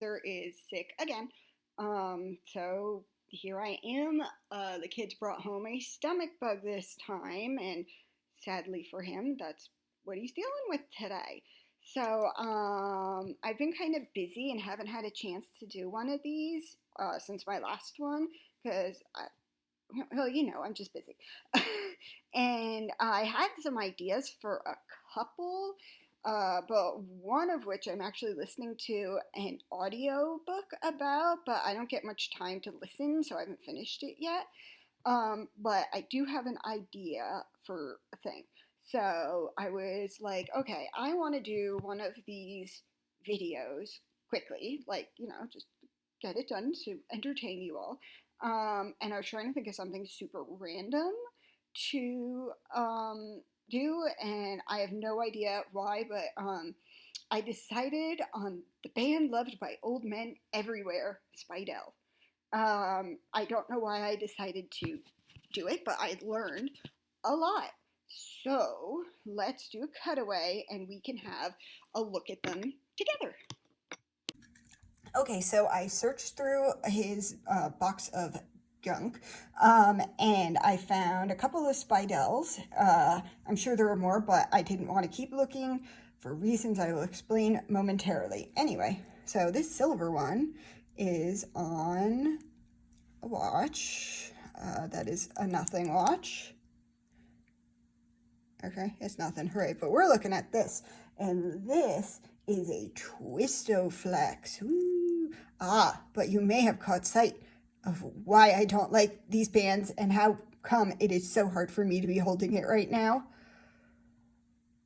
There is sick again. So here I am. The kids brought home a stomach bug this time, and sadly for him, that's what he's dealing with today. So I've been kind of busy and haven't had a chance to do one of these since my last one because well, I'm just busy. And I had some ideas for a couple, but one of which I'm actually listening to an audio book about, but I don't get much time to listen, so I haven't finished it yet. But I do have an idea for a thing. So I was like, okay, I want to do one of these videos quickly, like, just get it done to entertain you all. And I was trying to think of something super random to do, and I have no idea why, but I decided on the band loved by old men everywhere, Spidell. I don't know why I decided to do it, but I learned a lot. So let's do a cutaway and we can have a look at them together. Okay, so I searched through his box of junk, and I found a couple of Spidells. I'm sure there are more, but I didn't want to keep looking for reasons I will explain momentarily. Anyway, so this silver one is on a watch. That is a nothing watch. Okay, it's nothing. Hooray. But we're looking at this. And this is a Twistoflex. Woo. Ah, but you may have caught sight of why I don't like these bands and how come it is so hard for me to be holding it right now.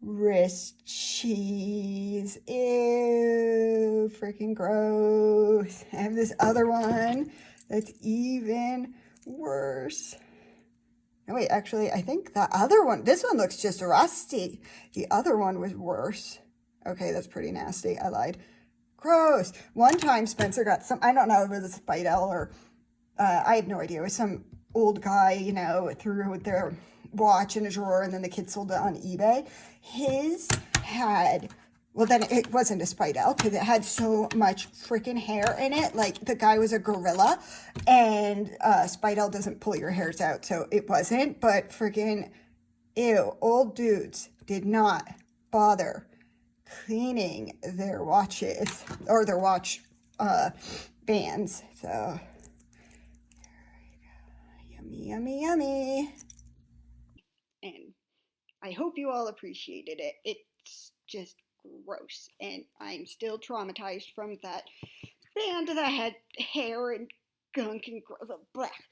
Wrist cheese. Ew, freaking gross. I have this other one that's even worse. No, wait, actually, I think the other one, this one looks just rusty. The other one was worse. Okay, that's pretty nasty. I lied. Gross. One time Spencer got some, I don't know if it was a Spidell or, I have no idea. It was some old guy, threw their watch in a drawer and then the kids sold it on eBay. His had, well, then it wasn't a Spidell because it had so much freaking hair in it. Like the guy was a gorilla, and Spidell doesn't pull your hairs out, so it wasn't. But freaking, ew, old dudes did not bother cleaning their watches or their watch bands. So, yummy, yummy, yummy. And I hope you all appreciated it. It's just gross, and I'm still traumatized from that band that had hair and gunk and black.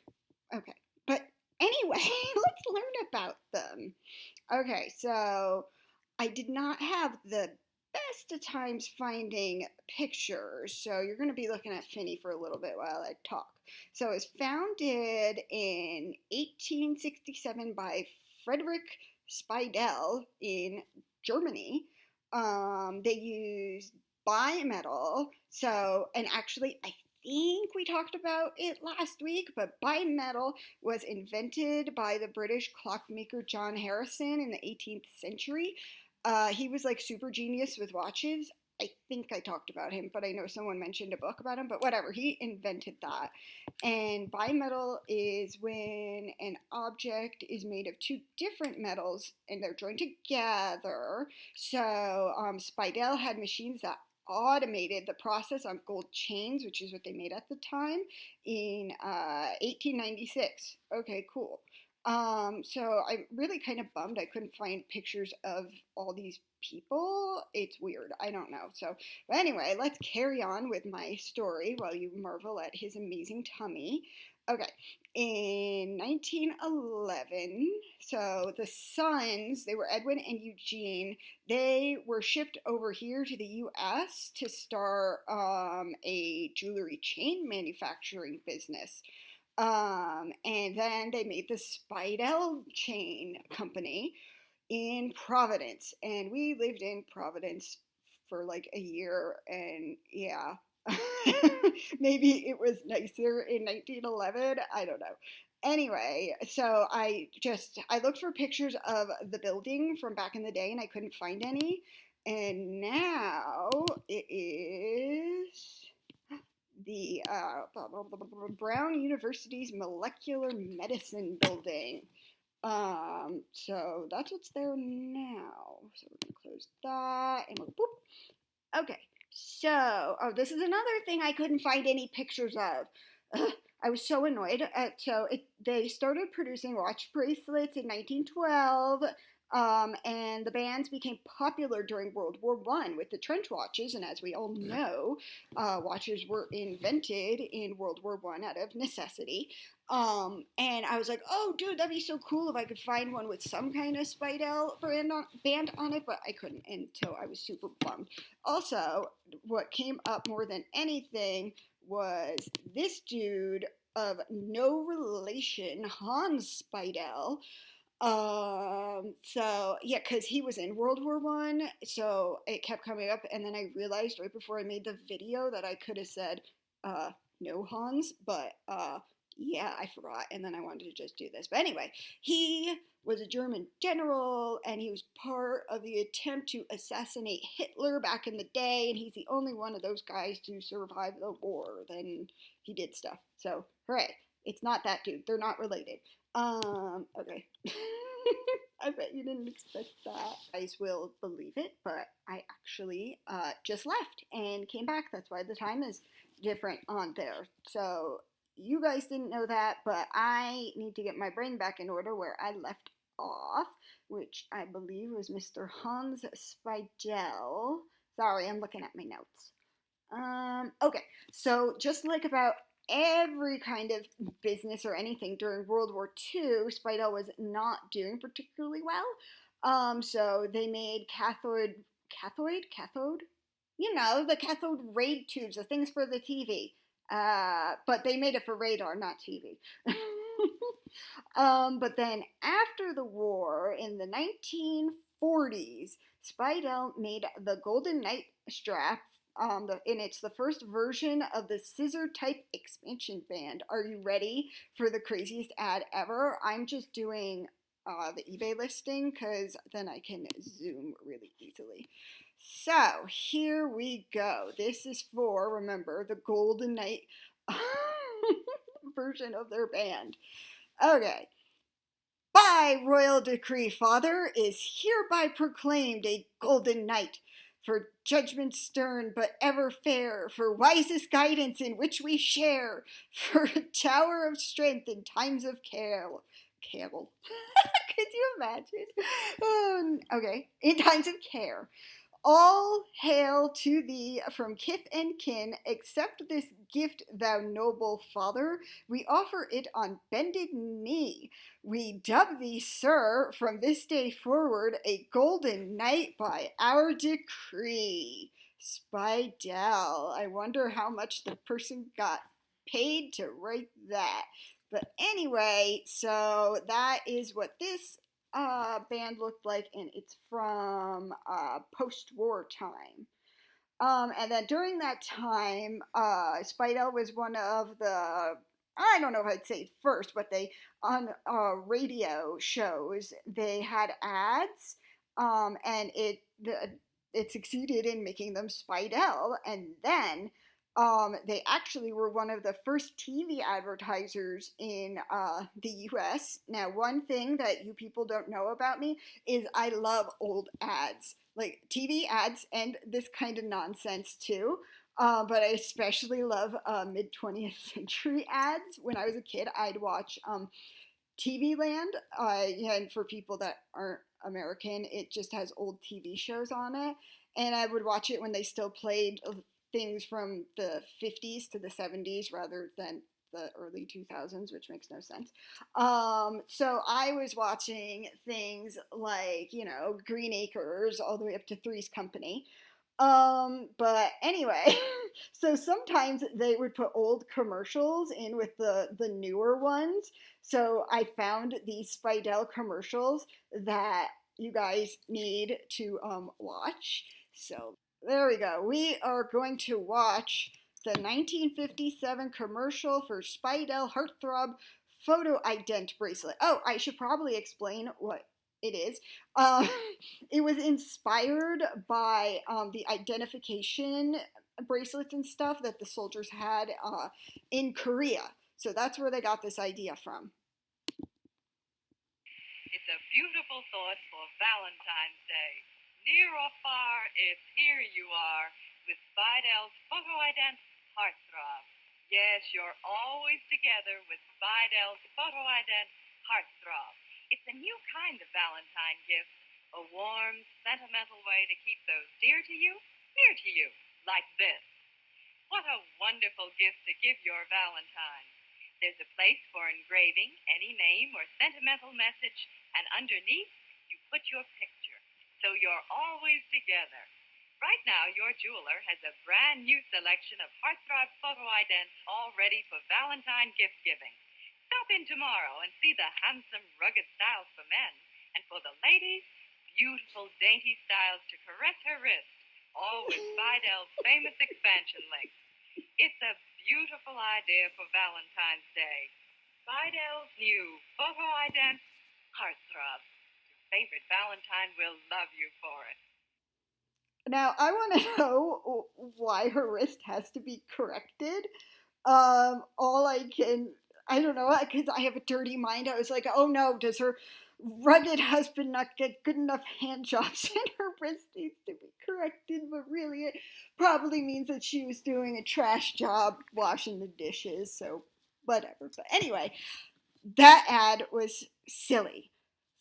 Okay, but anyway, let's learn about them. Okay, so I did not have the best of times finding pictures, so you're going to be looking at Finney for a little bit while I talk. So it was founded in 1867 by Frederick Spidell in Germany. They used bimetal, and actually, I think we talked about it last week, but bimetal was invented by the British clockmaker John Harrison in the 18th century. He was like super genius with watches. I think I talked about him, but I know someone mentioned a book about him, but whatever, he invented that. And bimetal is when an object is made of two different metals and they're joined together. So Spidell had machines that automated the process on gold chains, which is what they made at the time, in 1896. Okay, cool. So I'm really kind of bummed I couldn't find pictures of all these people. It's weird. I don't know. So, but anyway, let's carry on with my story while you marvel at his amazing tummy. Okay, in 1911, so the sons, they were Edwin and Eugene, they were shipped over here to the US to start a jewelry chain manufacturing business. And then they made the Spidell Chain Company in Providence, and we lived in Providence for like a year, and yeah. Maybe it was nicer in 1911. I don't know. Anyway, so I looked for pictures of the building from back in the day and I couldn't find any. And now it is the Brown University's Molecular Medicine building. So that's what's there now. So we're gonna close that and we'll boop. Okay. So, this is another thing I couldn't find any pictures of. Ugh, I was so annoyed. They started producing watch bracelets in 1912, and the bands became popular during World War One with the trench watches. And as we all know, watches were invented in World War One out of necessity. And I was like, oh, dude, that'd be so cool if I could find one with some kind of Speidel band on it, but I couldn't until I was super bummed. Also, what came up more than anything was this dude of no relation, Hans Speidel. So yeah, because he was in World War One, so it kept coming up, and then I realized right before I made the video that I could have said, no Hans, but yeah, I forgot, and then I wanted to just do this. But anyway, he was a German general, and he was part of the attempt to assassinate Hitler back in the day, and he's the only one of those guys to survive the war. Then he did stuff. So, hooray. It's not that dude. They're not related. Okay. I bet you didn't expect that. You guys will believe it, but I actually just left and came back. That's why the time is different on there. So you guys didn't know that, but I need to get my brain back in order where I left off, which I believe was Mr. Hans Speidel. Sorry, I'm looking at my notes. Okay, so just like about every kind of business or anything during World War II, Speidel was not doing particularly well. So they made cathode, you know, the cathode ray tubes, the things for the TV. But they made it for radar, not TV. But then after the war, in the 1940s, Speidel made the Golden Knight strap, and it's the first version of the scissor type expansion band. Are you ready for the craziest ad ever? I'm just doing the eBay listing because then I can zoom really easily. So here we go. This is for, remember, the Golden Knight version of their band. Okay. By royal decree, Father, is hereby proclaimed a golden knight, for judgment stern but ever fair, for wisest guidance in which we share, for a tower of strength in times of care. Could you imagine? Okay, in times of care. All hail to thee from kith and kin, accept this gift, thou noble father. We offer it on bended knee. We dub thee, sir, from this day forward, a golden knight by our decree. Speidel. I wonder how much the person got paid to write that. But anyway, so that is what this band looked like, and it's from post-war time. And then during that time, Speidel was one of the, I don't know if I'd say first, but they, on radio shows, they had ads, and it succeeded in making them Speidel, and then they actually were one of the first TV advertisers in the US. Now, one thing that you people don't know about me is I love old ads, like TV ads and this kind of nonsense too. But I especially love mid 20th century ads. When I was a kid, I'd watch TV Land, and for people that aren't American, it just has old TV shows on it. And I would watch it when they still played things from the 50s to the 70s rather than the early 2000s, which makes no sense. So I was watching things like, you know, Green Acres all the way up to Three's Company. But anyway, so sometimes they would put old commercials in with the newer ones. So I found these Speidel commercials that you guys need to watch. So there we go. We are going to watch the 1957 commercial for Speidel Heartthrob Photo Ident bracelet. Oh, I should probably explain what it is. It was inspired by the identification bracelets and stuff that the soldiers had in Korea. So that's where they got this idea from. It's a beautiful thought for Valentine's Day. Near or far, it's here you are with Spidel's Photo Ident Heartthrob. Yes, you're always together with Spidel's Photo Ident Heartthrob. It's a new kind of Valentine gift, a warm, sentimental way to keep those dear to you near to you, like this. What a wonderful gift to give your Valentine. There's a place for engraving any name or sentimental message, and underneath you put your picture, so you're always together. Right now, your jeweler has a brand new selection of Heartthrob Photo Idents all ready for Valentine gift giving. Stop in tomorrow and see the handsome, rugged styles for men, and for the ladies, beautiful, dainty styles to caress her wrist, all with Spidel's famous expansion links. It's a beautiful idea for Valentine's Day. Spidel's new Photo Ident Heartthrob. Your favorite Valentine will love you for it. Now, I want to know why her wrist has to be corrected. I don't know, because I have a dirty mind. I was like, oh no, does her rugged husband not get good enough hand jobs and her wrist needs to be corrected? But really, it probably means that she was doing a trash job washing the dishes, so whatever. But anyway, that ad was silly.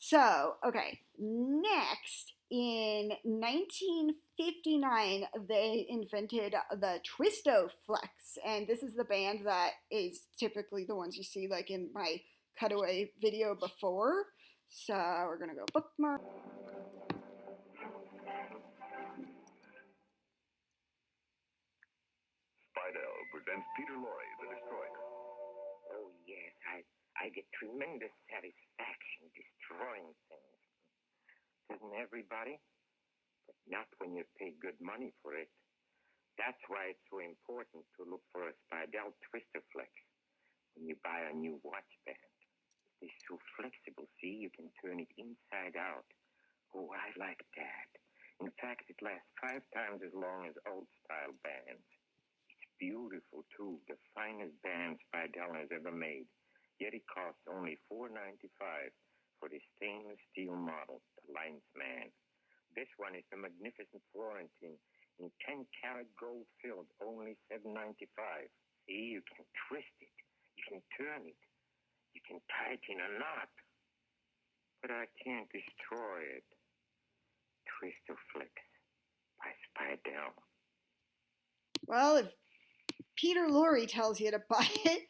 So, okay, next, in 1959, they invented the Twistoflex, and this is the band that is typically the ones you see like in my cutaway video before. So we're gonna go bookmark. Spidell presents Peter Lorre, the Destroyer. Oh, yes, I get tremendous satisfaction destroying things. Doesn't everybody? But not when you pay good money for it. That's why it's so important to look for a Spidell Twistoflex when you buy a new watch band. It's so flexible, see? You can turn it inside out. Oh, I like that. In fact, it lasts 5 times as long as old-style bands. It's beautiful, too. The finest band Spidell has ever made. Yet it costs only $4.95 for the stainless steel model, the Linesman. This one is the magnificent Florentine in 10-karat gold filled, only $7.95. See, you can twist it. You can turn it. You can tie it in a knot. But I can't destroy it. Twistoflex by Spidell. Well, if Peter Lorre tells you to buy it,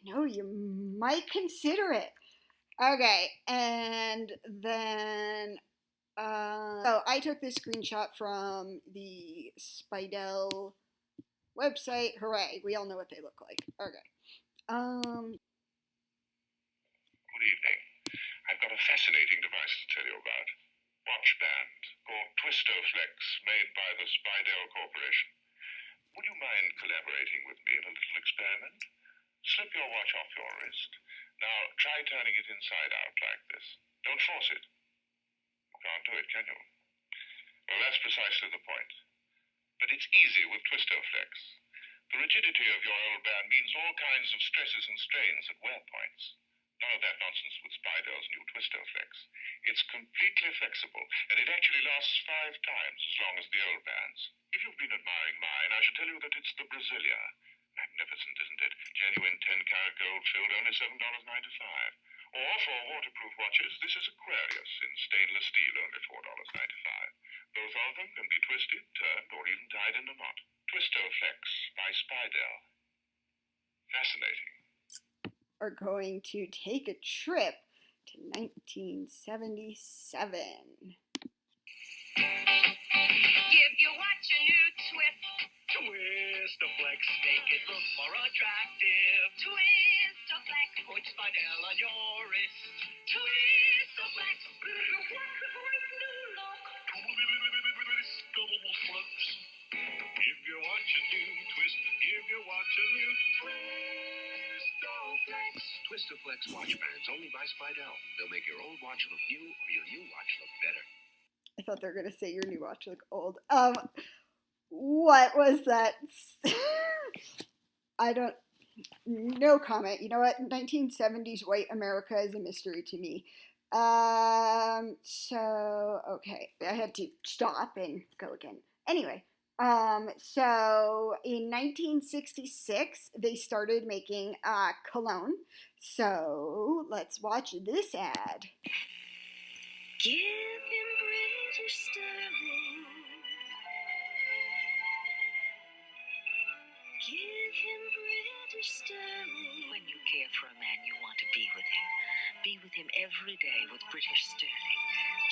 you might consider it. Okay, and then so I took this screenshot from the Spidell website. Hooray, we all know what they look like. Okay. Good evening. I've got a fascinating device to tell you about. Watch band called Twistoflex, made by the Spidell Corporation. Would you mind collaborating with me in a little experiment? Slip your watch off your wrist. Now, try turning it inside out like this. Don't force it. You can't do it, can you? Well, that's precisely the point. But it's easy with Twistoflex. The rigidity of your old band means all kinds of stresses and strains at wear points. None of that nonsense with Spidell's new Twistoflex. It's completely flexible, and it actually lasts 5 times as long as the old bands. If you've been admiring mine, I should tell you that it's the Brasilia. Magnificent, isn't it? Genuine 10-karat gold filled, only $7.95. Or for waterproof watches, this is Aquarius in stainless steel, only $4.95. Both of them can be twisted, turned, or even tied in a knot. Twistoflex by Spidell. Fascinating. Are going to take a trip to 1977. Give your watch a new twist. Twistoflex, make it look more attractive. Twistoflex. Put Spidell on your wrist. Twistoflex. Twistoflex. Give your watch a new twist. Give your watch a new Twistoflex. Twistoflex watch bands only by Spidell. They'll make your old watch look new or your new watch look better. I thought they were going to say your new watch look old. What was that? I don't, no comment. You know what? 1970s white America is a mystery to me. So, okay, I had to stop and go again. Anyway, so in 1966, they started making cologne. So let's watch this ad. Give him British sterling. Give him British sterling. When you care for a man, you want to be with him. Be with him every day with British sterling.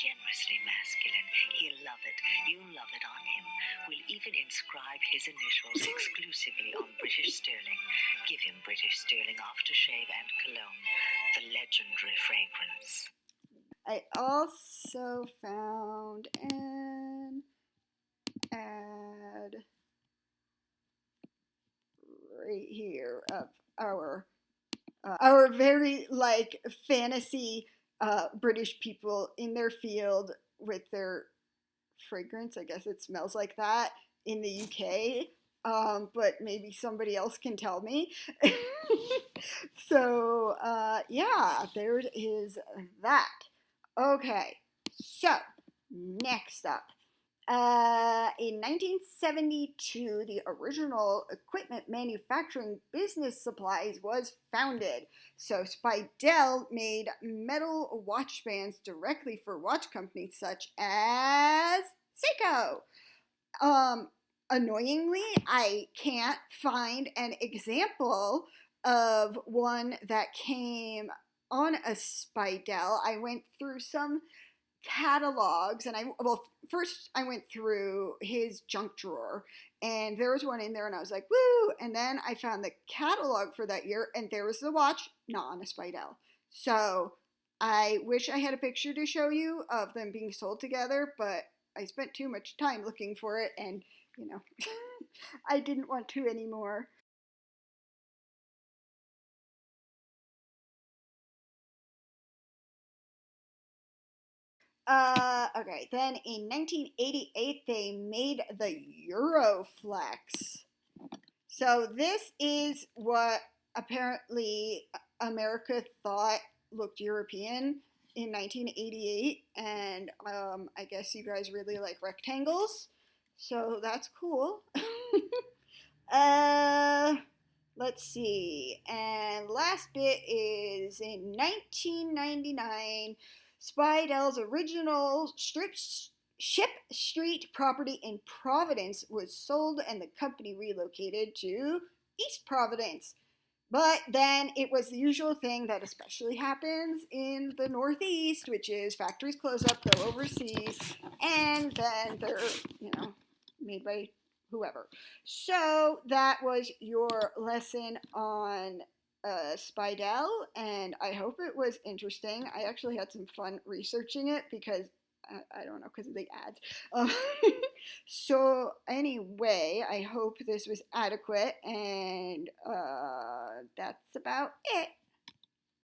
Generously masculine. He'll love it. You'll love it on him. We'll even inscribe his initials exclusively on British sterling. Give him British sterling aftershave and cologne. The legendary fragrance. I also found an ad right here of our very like fantasy British people in their field with their fragrance. I guess it smells like that in the UK. But maybe somebody else can tell me. So yeah, there is that. Okay, so next up. In 1972, the original equipment manufacturing business supplies was founded. So Speidel made metal watch bands directly for watch companies such as Seiko. Annoyingly, I can't find an example of one that came on a Speidel. I went through some catalogs and first I went through his junk drawer and there was one in there and I was like, woo! And then I found the catalog for that year and there was the watch, not on a Speidel. So I wish I had a picture to show you of them being sold together, but I spent too much time looking for it and, you know, I didn't want to anymore. Okay, then in 1988, they made the Euroflex. So this is what apparently America thought looked European in 1988, and I guess you guys really like rectangles, so that's cool. Let's see, and last bit is in 1999. Speidel's original Ship Street property in Providence was sold and the company relocated to East Providence. But then it was the usual thing that especially happens in the Northeast, which is factories close up, go overseas, and then they're, made by whoever. So that was your lesson on Speidel, and I hope it was interesting. I actually had some fun researching it because I don't know, because of the ads. So anyway, I hope this was adequate, and that's about it.